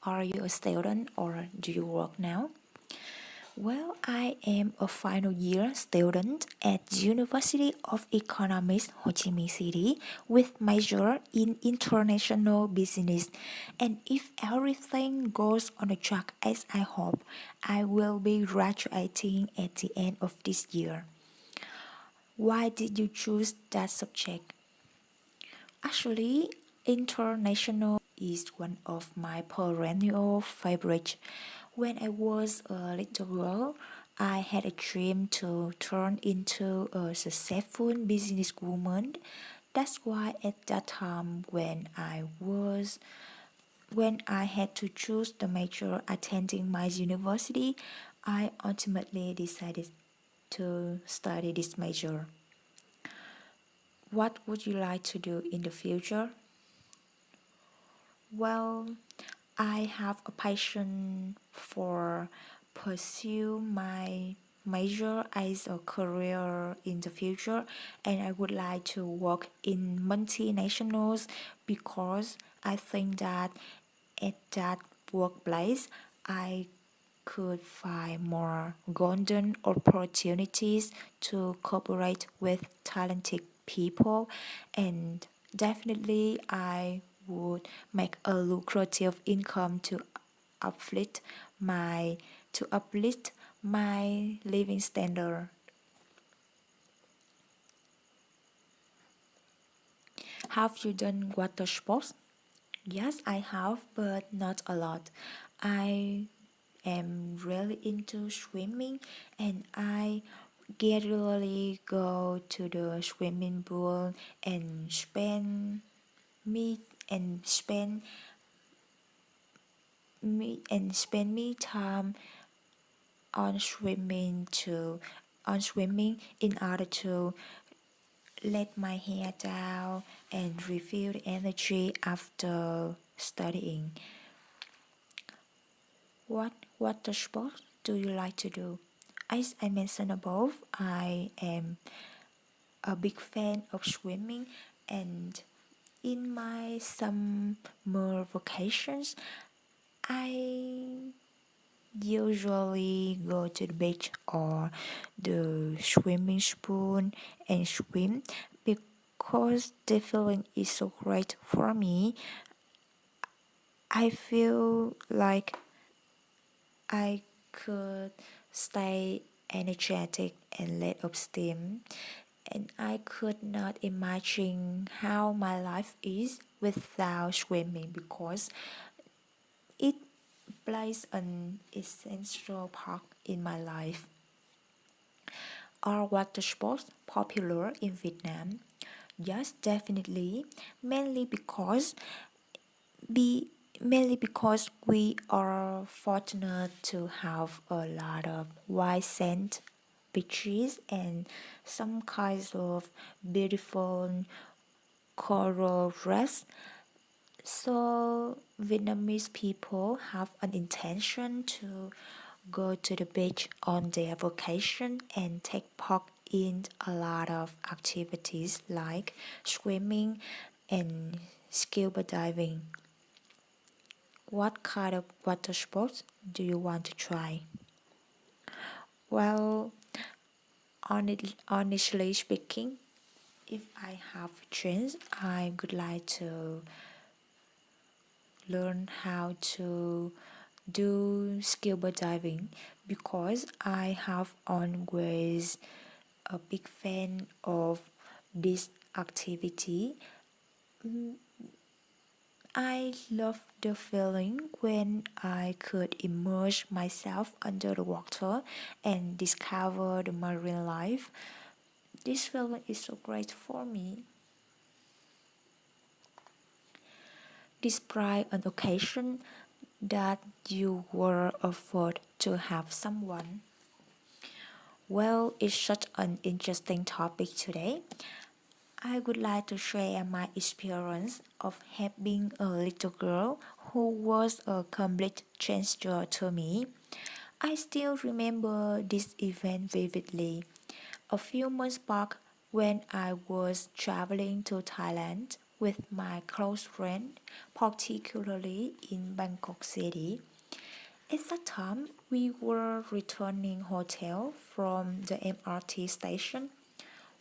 Are you a student or do you work now? Well, I am a final year student at University of Economics Ho Chi Minh City with major in international business. And if everything goes on the track as I hope, I will be graduating at the end of this year. Why did you choose that subject? Actually, international is one of my perennial favorites. When I was a little girl, I had a dream to turn into a successful businesswoman. That's why at that time when I had to choose the major attending my university, I ultimately decided to study this major. What would you like to do in the future? Well, I have a passion for pursue my major as a career in the future, and I would like to work in multinationals because I think that at that workplace I could find more golden opportunities to cooperate with talented people, and definitely I would make a lucrative income uplift to uplift my living standard. Have you done water sports? Yes, I have, but not a lot. I am really into swimming, and I regularly go to the swimming pool and me spend me time on swimming in order to let my hair down and refill energy after studying. What water sports do you like to do? As I mentioned above, I am a big fan of swimming, and in my summer vacations, I usually go to the beach or the swimming pool and swim because the feeling is so great for me. I feel like I could stay energetic and let up steam, and I could not imagine how my life is without swimming because it plays an essential part in my life. Are water sports popular in Vietnam? Yes, definitely. Mainly because be mainly because we are fortunate to have a lot of white sand beaches and some kinds of beautiful coral reefs. So Vietnamese people have an intention to go to the beach on their vacation and take part in a lot of activities like swimming and scuba diving. What kind of water sports do you want to try? Well, honestly speaking, if I have a chance, I would like to learn how to do scuba diving because I have always a big fan of this activity. Mm, I love the feeling when I could immerse myself under the water and discover the marine life. This feeling is so great for me. Describe an occasion that you were afforded to have someone. Well, it's such an interesting topic today. I would like to share my experience of having a little girl who was a complete stranger to me. I still remember this event vividly. A few months back, when I was traveling to Thailand with my close friend, particularly in Bangkok City. At that time, we were returning hotel from the MRT station.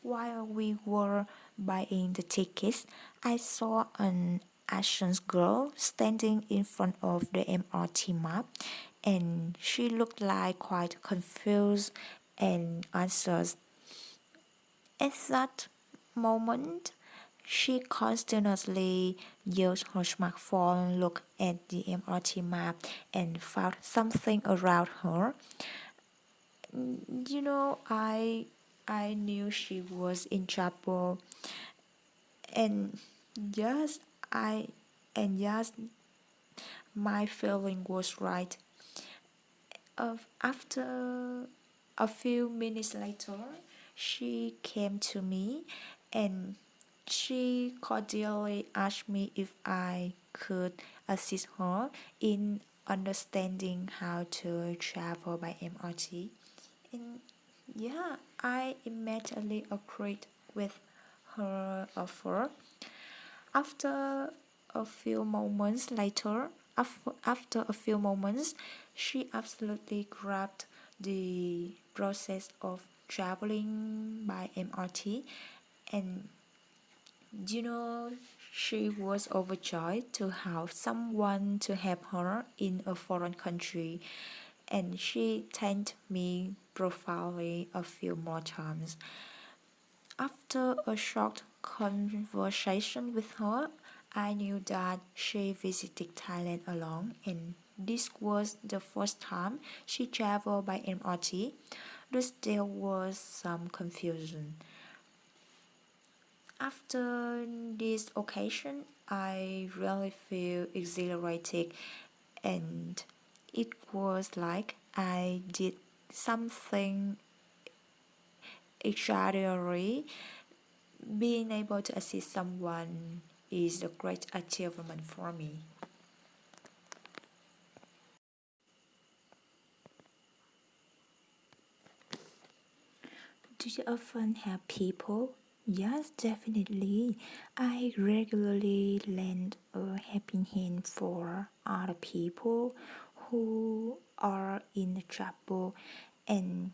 While we were buying the tickets, I saw an Asian girl standing in front of the MRT map, and she looked like quite confused and anxious. At that moment, she constantly used her smartphone, looked at the MRT map, and found something around her. You know, I knew she was in trouble, and yes, I and yes, my feeling was right. After a few minutes later, she came to me and she cordially asked me if I could assist her in understanding how to travel by MRT. And yeah, I immediately agreed with her offer. After a few moments later, after a few moments, she absolutely grabbed the process of traveling by MRT, and you know, she was overjoyed to have someone to help her in a foreign country, and she thanked me profoundly a few more times. After a short conversation with her, I knew that she visited Thailand alone, and this was the first time she traveled by MRT. Thus, there was some confusion. After this occasion, I really feel exhilarated, and it was like I did something extraordinary. Being able to assist someone is a great achievement for me. Do you often help people? Yes, definitely. I regularly lend a helping hand for other people who are in trouble, and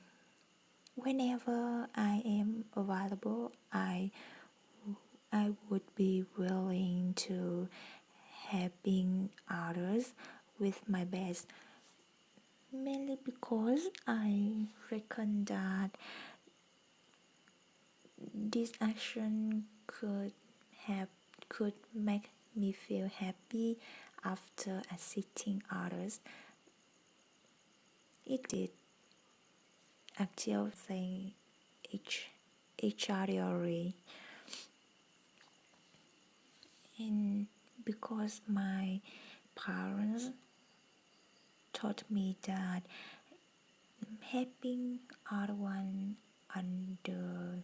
whenever I am available, I would be willing to helping others with my best, mainly because I reckon that this action have could make me feel happy after assisting others. It did actually think each other, and because my parents taught me that helping other one under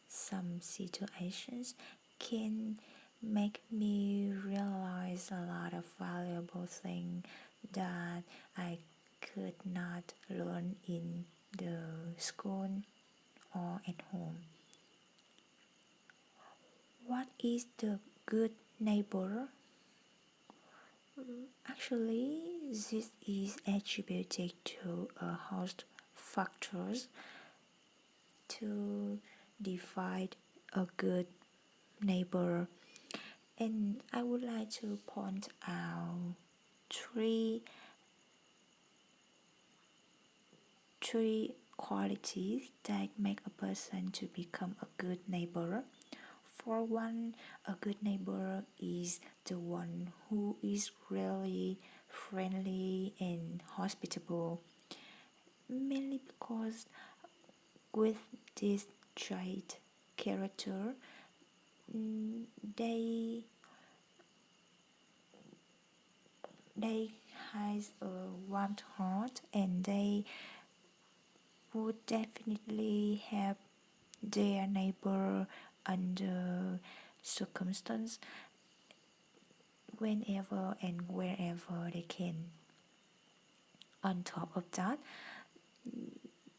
some situations can make me realize a lot of valuable things that I could not learn in the school or at home. What is the good neighbor? Actually, this is attributed to a host factors to define a good neighbor, and I would like to point out three three qualities that make a person to become a good neighbor. For one, a good neighbor is the one who is really friendly and hospitable, mainly because with this trait character, mm, they they has a warm heart, and they would definitely help their neighbor under circumstance whenever and wherever they can. On top of that,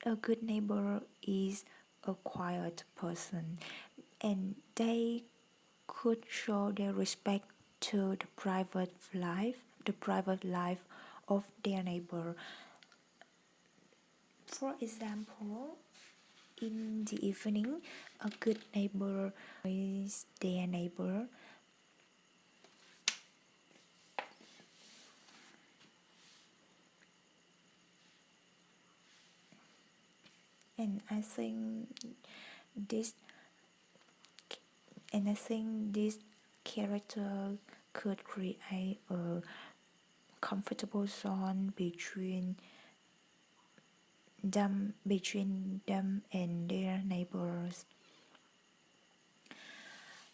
a good neighbor is a quiet person, and they could show their respect to the private life of their neighbor. For example, in the evening, a good neighbor is their neighbor, and this I think this character could create a comfortable zone between them and their neighbors.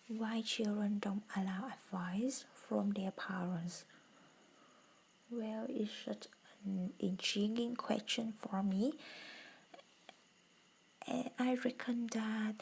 Why children don't allow advice from their parents? Well, it's such an intriguing question for me. And I reckon that